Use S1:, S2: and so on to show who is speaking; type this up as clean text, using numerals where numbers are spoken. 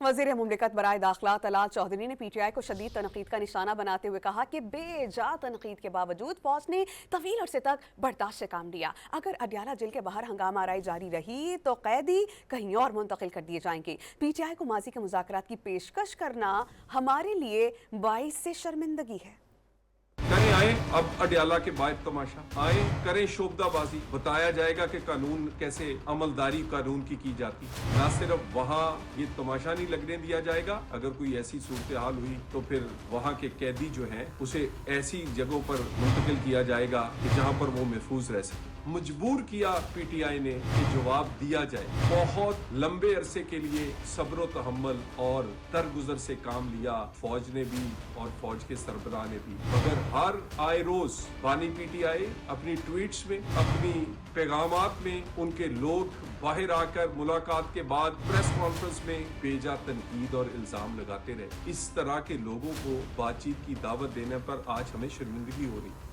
S1: वज़ीर मुमलिकत बराए दाखिला तलाल चौधरी ने पीटीआई को शदीद तनकीद का निशाना बनाते हुए कहा कि बेजा तनकीद के बावजूद फौज ने तवील अरसे तक बर्दाश्त से काम लिया। अगर अडियाला जेल के बाहर हंगामा आराई जारी रही तो कैदी कहीं और मुंतकिल कर दिए जाएंगे। पीटीआई को माजी के मुज़ाकरात की पेशकश करना हमारे लिए बाइस से शर्मिंदगी है।
S2: करें आए अब अडियाला के बाद तमाशा, आए करें शोबदाबाजी, बताया जाएगा कि कानून कैसे अमलदारी कानून की जाती। ना सिर्फ वहाँ ये तमाशा नहीं लगने दिया जाएगा, अगर कोई ऐसी सूरत हाल हुई तो फिर वहाँ के कैदी जो हैं उसे ऐसी जगहों पर मुंतकिल किया जाएगा कि जहाँ पर वो महफूज रह सके। मजबूर किया पीटीआई ने कि जवाब दिया जाए। बहुत लंबे अरसे के लिए सब्र तहम्मुल और दरगुजर से काम लिया फौज ने भी और फौज के सरबराह ने भी, मगर हर आए रोज बानी पीटीआई अपनी ट्वीट्स में, अपनी पैगामात में उनके लोग बाहर आकर मुलाकात के बाद प्रेस कॉन्फ्रेंस में बेजा तनकीद और इल्जाम लगाते रहे। इस तरह के लोगों को बातचीत की दावत देने पर आज हमें शर्मिंदगी हो रही है।